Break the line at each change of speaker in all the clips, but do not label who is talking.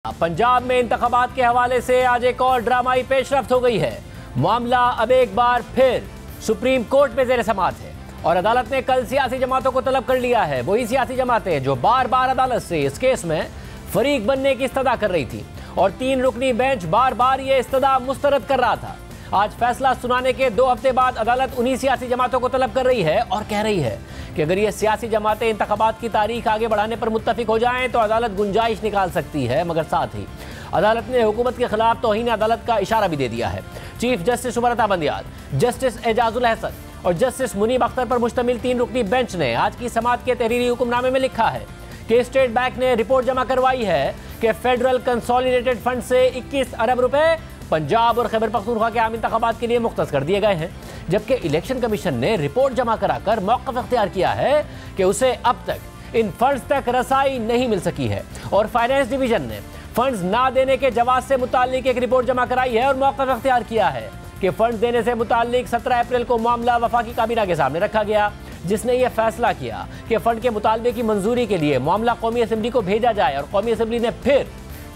पंजाब में इंतखाबात के हवाले से आज एक और ड्रामाई पेशरफ्त हो गई है। मामला अब एक बार फिर सुप्रीम कोर्ट में जेर समाअत है और अदालत ने कल सियासी जमातों को तलब कर लिया है। वही सियासी जमातें जो बार बार अदालत से इस केस में फरीक बनने की इस्तदा कर रही थी और 3 रुकनी बेंच बार बार ये इस्तदा मुस्तरद कर रहा था। आज फैसला सुनाने के 2 हफ्ते बाद अदालत उन्हीं सियासी जमातों को तलब कर रही है और कह रही है कि अगर ये सियासी जमातें इंतखाबात की तारीख आगे बढ़ाने पर मुत्तफिक हो जाएं तो अदालत गुंजाइश निकाल सकती है। मगर साथ ही अदालत ने हुकूमत के खिलाफ तौहीन अदालत का इशारा भी दे दिया है। Chief justice Umar Bandial, justice Ijazul Hasan और जस्टिस मुनीब अख्तर पर मुश्तमिल 3 रुकनी बेंच ने आज की समाअत के तहरीरी हुक्मनामे में लिखा है कि स्टेट बैंक ने रिपोर्ट जमा करवाई है कि फेडरल कंसोलिडेटेड फंड से 21 अरब रुपए पंजाब और खैबर पख्तूनख्वा के आम इंतखाबात के लिए मुख्तस कर दिए गए हैं, जबकि इलेक्शन कमीशन ने रिपोर्ट जमा कराकर मौक़िफ़ इख्तियार किया है कि उसे अब तक इन फंड्स तक रसाई नहीं मिल सकी है और फाइनेंस डिवीजन ने फंड्स ना देने के जवाब से मुताल्लिक एक रिपोर्ट जमा कराई है और मौक़िफ़ इख्तियार किया है कि फंड्स देने से मुताल्लिक 17 अप्रैल को मामला वफाकी काबीना के सामने रखा गया, जिसने यह फैसला किया कि फंड के मुतालबे की मंजूरी के लिए मामला कौमी असम्बली को भेजा जाए और कौमी असम्बली ने फिर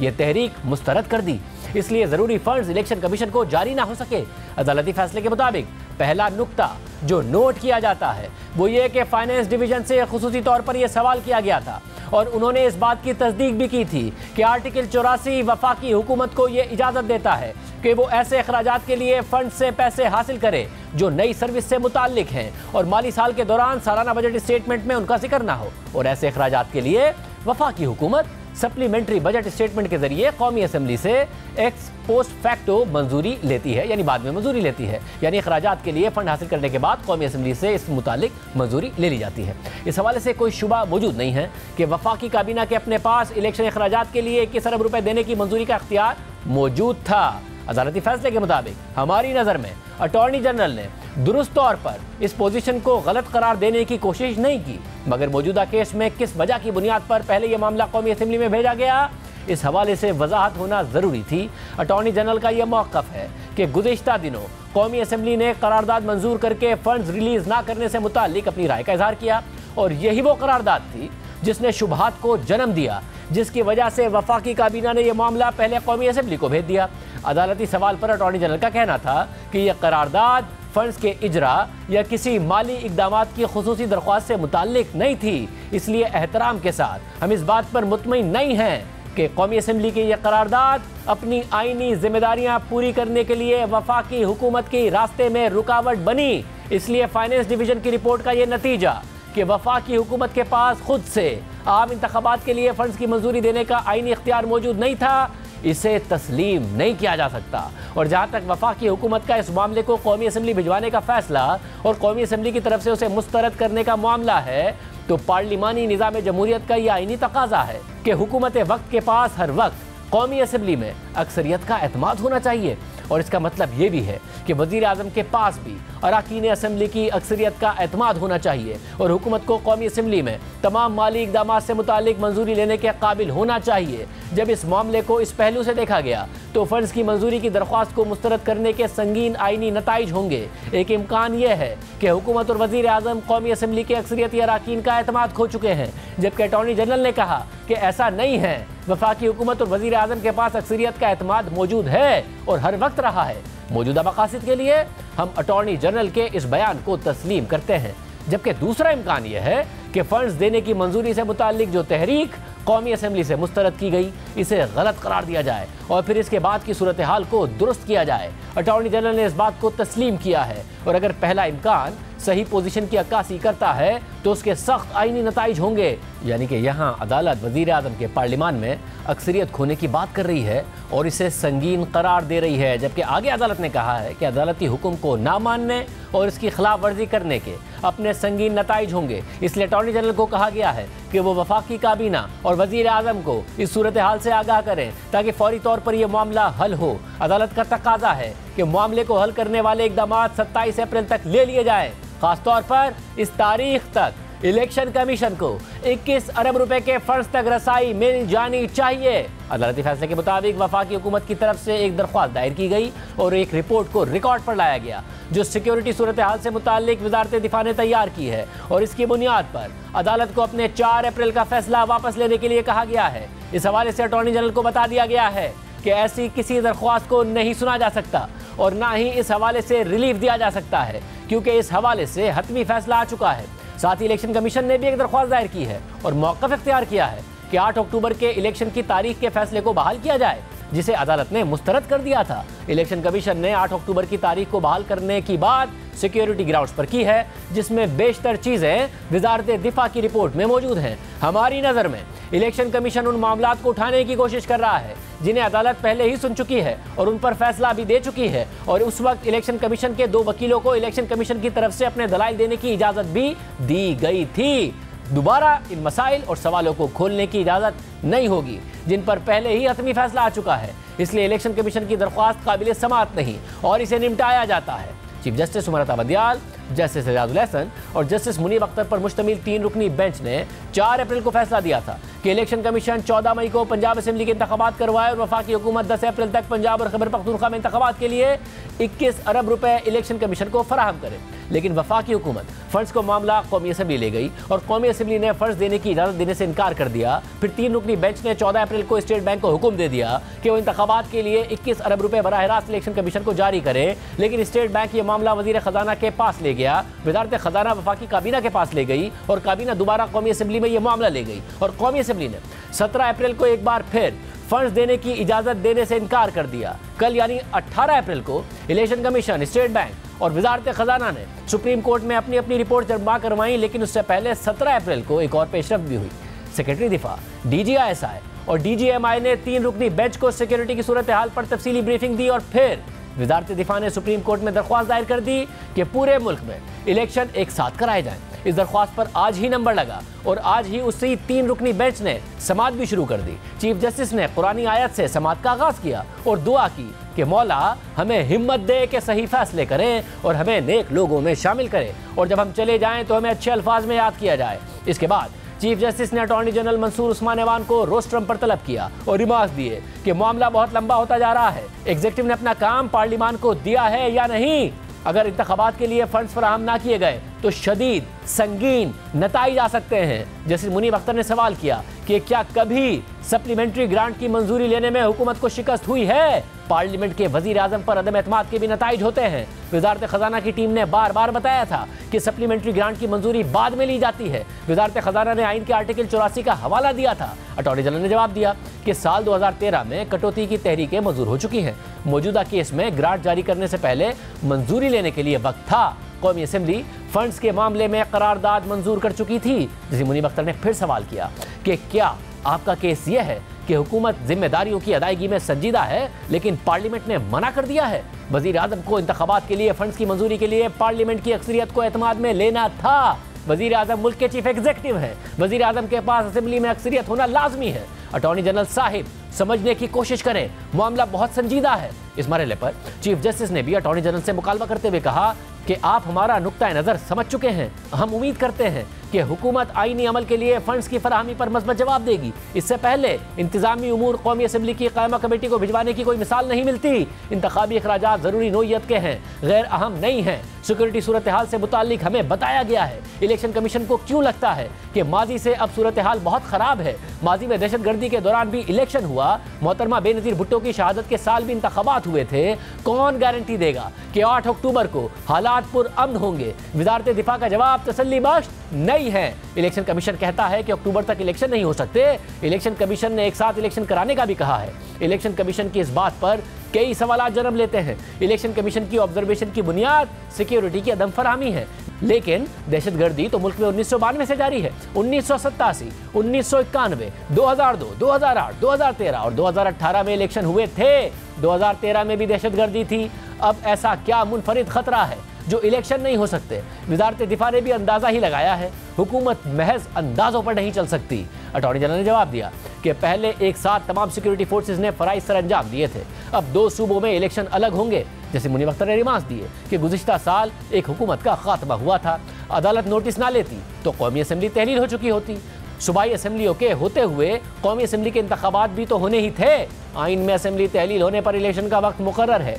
यह तहरीक मुस्तरद कर दी, इसलिए जरूरी फंड्स इलेक्शन कमीशन को जारी ना हो सके। अदालती फैसले के मुताबिक पहला नुक्ता जो नोट किया जाता है वो ये कि फाइनेंस डिवीजन से खुसूसी तौर पर यह सवाल किया गया था और उन्होंने इस बात की तस्दीक भी की थी कि आर्टिकल 84 वफाकी हुकूमत को यह इजाज़त देता है कि वो ऐसे अखराजात के लिए फंड से पैसे हासिल करे जो नई सर्विस से मुताल्लिक हैं और माली साल के दौरान सालाना बजट स्टेटमेंट में उनका जिक्र ना हो, और ऐसे अखराजात के लिए वफाकी हुकूमत सप्लीमेंट्री बजट स्टेटमेंट के जरिए कौमी असम्बली से एक्स पोस्ट फैक्टो मंजूरी लेती है, यानी बाद में मंजूरी लेती है, यानी अखराजात के लिए फंड हासिल करने के बाद कौमी असम्बली से इस मुतालिक मंजूरी ले ली जाती है। इस हवाले से कोई शुबा मौजूद नहीं है कि वफाकी काबीना के अपने पास इलेक्शन अखराजात के लिए 21 अरब रुपए देने की मंजूरी का अख्तियार मौजूद था। अदालती फैसले के मुताबिक हमारी नज़र में अटॉर्नी जनरल ने दुरुस्त तौर पर इस पोजीशन को गलत करार देने की कोशिश नहीं की, मगर मौजूदा केस में किस वजह की बुनियाद पर पहले यह मामला कौमी असम्बली में भेजा गया, इस हवाले से वजाहत होना ज़रूरी थी। अटॉर्नी जनरल का यह मौक़िफ़ है कि गुज़िश्ता दिनों कौमी असम्बली ने करारदाद मंजूर करके फंड्स रिलीज़ ना करने से मुताल्लिक अपनी राय का इजहार किया और यही वो करारदाद थी जिसने शुबहात को जन्म दिया, जिसकी वजह से वफाकी काबीना ने यह मामला पहले कौमी असम्बली को भेज दिया। अदालती सवाल पर अटॉर्नी जनरल का कहना था कि यह करारदाद फंड्स के इजरा या किसी माली इकदामात की खुसूसी दरख्वास्त से मुताल्लिक नहीं थी, इसलिए एहतराम के साथ हम इस बात पर मुतमईन नहीं हैं कि कौमी असम्बली की यह करारदाद अपनी आईनी जिम्मेदारियां पूरी करने के लिए वफाकी हुकूमत के रास्ते में रुकावट बनी। इसलिए फाइनेंस डिवीजन की रिपोर्ट का यह नतीजा कि वफाकी हुकूमत के पास खुद से आम इंतखाबात के लिए फंड्स की मंजूरी देने का आईनी इख्तियार मौजूद नहीं था, इसे तस्लीम नहीं किया जा सकता। और जहाँ तक वफाकी हुकूमत का इस मामले को कौमी असम्बली भिजवाने का फैसला और कौमी असम्बली की तरफ से उसे मुस्तरद करने का मामला है, तो पार्लिमानी निज़ाम जमहूरियत का यह आईनी तकाजा है कि हुकूमत वक्त के पास हर वक्त कौमी असम्बली में अक्सरियत का एतमाद होना चाहिए। और इसका मतलब ये भी है कि वज़ीर आज़म के पास भी अरकान असम्बली की अक्सरियत का एतमाद होना चाहिए और हुकूमत को कौमी असम्बली में तमाम माली इक़दामात से मुतालिक मंजूरी लेने के काबिल होना चाहिए। जब इस मामले को इस पहलू से देखा गया तो फंड्स की मंजूरी की दरख्वास्त को मुस्तरद करने के संगीन आईनी नताइज होंगे। एक इम्कान यह है कि हुकूमत और वज़ीर आज़म कौमी असम्बली के अक्सरियती अरकान का एतमाद खो चुके हैं, जबकि अटॉर्नी जनरल ने कहा कि ऐसा नहीं है। वफाकी हुकूमत और वज़ीर आज़म के पास अक्सरियत का एतमाद मौजूद है और हर वक्त रहा है। मौजूदा मकासद के लिए हम अटॉर्नी जनरल के इस बयान को तस्लीम करते हैं, जबकि दूसरा इम्कान यह है कि फंड्स देने की मंजूरी से मुताल्लिक जो तहरीक कौमी असम्बली से मुस्तरद की गई इसे गलत करार दिया जाए और फिर इसके बाद की सूरत हाल को दुरुस्त किया जाए। अटॉर्नी जनरल ने इस बात को तस्लीम किया है और अगर पहला इम्कान सही पोजीशन की अक्कासी करता है तो उसके सख्त आईनी नताइज होंगे, यानी कि यहाँ अदालत वज़ीर आज़म के पार्लियामान में अक्सरियत खोने की बात कर रही है और इसे संगीन करार दे रही है, जबकि आगे अदालत ने कहा है कि अदालती हुक्म को ना मानने और इसकी खिलाफ वर्जी करने के अपने संगीन नताइज होंगे। इसलिए अटॉर्नी जनरल को कहा गया है कि वो वफाकी काबीना और वज़ीर आज़म को इस सूरत हाल से आगाह करें ताकि फौरी तौर पर यह मामला हल हो। अदालत का तकाजा है कि मामले को हल करने वाले इकदाम 27 अप्रैल तक ले लिए जाएँ, खासतौर पर इस तारीख तक इलेक्शन कमीशन को 21 अरब रुपए के फंड्स तक रसाई मिल जानी चाहिए। अदालती फैसले के मुताबिक वफाकी हुकूमत की तरफ से एक दरख्वास्त दायर की गई और एक रिपोर्ट को रिकॉर्ड पर लाया गया जो सिक्योरिटी सूरत हाल से मुताल्लिक वजारत दिफा ने तैयार की है और इसकी बुनियाद पर अदालत को अपने 4 अप्रैल का फैसला वापस लेने के लिए कहा गया है। इस हवाले से अटॉर्नी जनरल को बता दिया गया है कि ऐसी किसी दरख्वास्त को नहीं सुना जा सकता और ना ही इस हवाले से रिलीफ दिया जा सकता है क्योंकि इस हवाले से हतमी फैसला आ चुका है। साथ ही इलेक्शन कमीशन ने भी एक दरख्वास्त दायर की है और मौक़िफ़ इख्तियार किया है कि 8 अक्टूबर के इलेक्शन की तारीख के फैसले को बहाल किया जाए जिसे अदालत ने मुस्तरद कर दिया था। इलेक्शन कमीशन ने 8 अक्टूबर की तारीख को बहाल करने की बात सिक्योरिटी ग्राउंड्स पर की है जिसमें बेशतर चीज़ें वजारत दिफा की रिपोर्ट में मौजूद हैं। हमारी नज़र में इलेक्शन कमीशन उन मामलात को उठाने की कोशिश कर रहा है जिन्हें अदालत पहले ही सुन चुकी है और उन पर फैसला भी दे चुकी है और उस वक्त इलेक्शन कमीशन के 2 वकीलों को इलेक्शन कमीशन की तरफ से अपने दलाइल देने की इजाज़त भी दी गई थी। दोबारा इन मसाइल और सवालों को खोलने की इजाज़त नहीं होगी जिन पर पहले ही हतमी फैसला आ चुका है। इसलिए इलेक्शन कमीशन की दरख्वास्त काबिल समाअत नहीं और इसे निपटाया जाता है। Chief justice उमरता बदियाल, justice Ijazul Hasan और जस्टिस मुनीब अख्तर पर मुश्तमिल 3 रुकनी बेंच ने 4 अप्रैल को फैसला दिया था कि इलेक्शन कमीशन 14 मई को पंजाब असेंबली के इंतखाबात करवाए और वफाकी हुकूमत 10 अप्रैल तक पंजाब और खैबर पख्तूनख्वा में इंतखाबात के लिए 21 अरब रुपए इलेक्शन कमीशन को फराहम करे। लेकिन वफाकी हुकूमत फंड्स को मामला कौमी असेंबली ले गई और कौमी असेंबली ने फंड्स देने की इजाज़त देने से इनकार कर दिया। फिर 3 रुकनी बेंच ने 14 अप्रैल को स्टेट बैंक को हुक्म दे दिया कि वो इंतखाबात के लिए 21 अरब रुपए बराह रास्त इलेक्शन कमीशन को जारी करे। लेकिन स्टेट बैंक ये मामला वजीर खजाना के पास ले गया, वजारत खजाना वफाकी काबीना के पास ले गई और काबीना दोबारा कौमी असेंबली में ये मामला ले गई और कौमी असेंबली ने 17 अप्रैल को एक बार फिर फंड्स देने की इजाज़त देने से इनकार कर दिया। कल यानी 18 अप्रैल को इलेक्शन कमीशन, स्टेट बैंक और वजारत खजाना ने सुप्रीम कोर्ट में अपनी अपनी रिपोर्ट जमा करवाई। लेकिन उससे पहले 17 अप्रैल को एक और पेशरफ्त भी हुई। सेक्रेटरी दिफा, DGISI और DGMI ने 3 रुकनी बेंच को सिक्योरिटी की सूरत हाल पर तफसीली ब्रीफिंग दी और फिर वजारत दिफा ने सुप्रीम कोर्ट में दरख्वास्त दायर कर दी कि पूरे मुल्क में इलेक्शन एक साथ कराए जाएं। इस दरख्वास्त पर आज ही नंबर लगा और आज ही उसी 3 रुकनी बेंच ने समाअत भी शुरू कर दी। चीफ जस्टिस ने कुरानी आयत से समाअत का आगाज किया और दुआ की कि मौला हमें हिम्मत दे के सही फैसले करें और हमें नेक लोगों में शामिल करें और जब हम चले जाएं तो हमें अच्छे अल्फाज में याद किया जाए। इसके बाद चीफ जस्टिस ने अटॉर्नी जनरल मंसूर उस्मान ऐवान को रोस्ट्रम पर तलब किया और रिमार्क्स दिए कि मामला बहुत लंबा होता जा रहा है, एग्जीक्यूटिव ने अपना काम पार्लियामान को दिया है या नहीं। अगर इंतखाबात के लिए फंड्स फराहम ना किए गए तो शदीद संगीन नताइज आ सकते हैं। जस्टिस मुनीब अख्तर ने सवाल किया कि क्या कभी सप्लीमेंट्री ग्रांट की मंजूरी लेने में हुकूमत को शिकस्त हुई है? पार्लियामेंट के वजीर आजम पर अदम एतमाद के भी नताइज होते हैं। वजारत खजाना की टीम ने बार बार बताया था कि सप्लीमेंट्री ग्रांट की मंजूरी बाद में ली जाती है। वजारत खजाना ने आइन के आर्टिकल 84 का हवाला दिया था। अटॉर्नी जनरल ने जवाब दिया कि साल 2013 में कटौती की तहरीकें मंजूर हो चुकी हैं। मौजूदा केस में ग्रांट जारी करने से पहले मंजूरी लेने के लिए वक्त था। कौमी असेंबली फंड्स के मामले में करारदाद मंजूर कर चुकी थी। जैसे मुनीब अख्तर ने फिर सवाल किया कि क्या आपका केस यह है कि हुकूमत जिम्मेदारियों की अदायगी में संजीदा है लेकिन पार्लियामेंट ने मना कर दिया है? वजीर आजम को इंतखाबात के लिए फंड्स की मंजूरी के लिए पार्लियामेंट की अक्सरियत को एतमाद में लेना था। वजीर आजम मुल्क के चीफ एग्जीक्यूटिव हैं। वजीर आजम के पास असेंबली में अक्सरियत होना लाजमी है। अटॉर्नी जनरल साहिब समझने की कोशिश करें, मामला बहुत संजीदा है। इस मरहले पर चीफ जस्टिस ने भी अटॉर्नी जनरल से मुकालबा करते हुए कहा कि आप हमारा नुक्ता नज़र समझ चुके हैं। हम उम्मीद करते हैं कि हुकूमत आईनी अमल के लिए फंड्स की फराहमी पर मज़बूत जवाब देगी। इससे पहले इंतजामी उमूर कौमी असेंबली की कायमा कमेटी को भिजवाने की कोई मिसाल नहीं मिलती। इंतखाबी अखराजात ज़रूरी नोयत के हैं, गैर अहम नहीं हैं। सिक्योरिटी सूरत हाल से मुताल्लिक हमें बताया गया है। इलेक्शन कमीशन को क्यों लगता है कि माजी से अब सूरत हाल बहुत ख़राब है? माजी में दहशत गर्दी के दौरान भी इलेक्शन हुआ, मोहतरमा बेनज़ीर भुट्टो की शहादत के साल भी इंतखाबात हुए थे। कौन गारंटी देगा कि 8 अक्टूबर को हालात पुरअमन होंगे? वजारत दिफा का जवाब तसल्ली बख्श नहीं है। इलेक्शन कमीशन कहता है कि अक्टूबर तक इलेक्शन नहीं हो सकते। इलेक्शन कमीशन ने एक साथ इलेक्शन कराने का भी कहा है। इलेक्शन कमीशन की इस बात पर कई सवाल जन्म लेते हैं। इलेक्शन कमीशन की ऑब्जर्वेशन की बुनियाद सिक्योरिटी की अदम फराहमी है, लेकिन दहशतगर्दी तो मुल्क में 1992 से जारी है। 1987, 1991, 2002, 2008, 2013 और 2018 में इलेक्शन हुए थे। 2013 में भी दहशतगर्दी थी। अब ऐसा क्या मुनफरिद खतरा है जो इलेक्शन नहीं हो सकते? वजारत दिफा ने भी अंदाजा ही लगाया है, हुकूमत महज अंदाजों पर नहीं चल सकती। अटॉर्नी जनरल ने जवाब दिया कि पहले एक साथ तमाम सिक्योरिटी फोर्सेस ने फराइज सर अंजाम दिए थे, अब 2 सूबों में इलेक्शन अलग होंगे। जैसे मुनीब अख्तर ने रिमार्क्स दिए कि गुज़िश्ता साल एक हुकूमत का खात्मा हुआ था, अदालत नोटिस ना लेती तो कौमी असम्बली तहलील हो चुकी होती। सूबाई असम्बलियों के होते हुए कौमी असम्बली के इंतखाबात भी तो होने ही थे। आइन में असम्बली तहलील होने पर इलेक्शन का वक्त मुकर्रर है,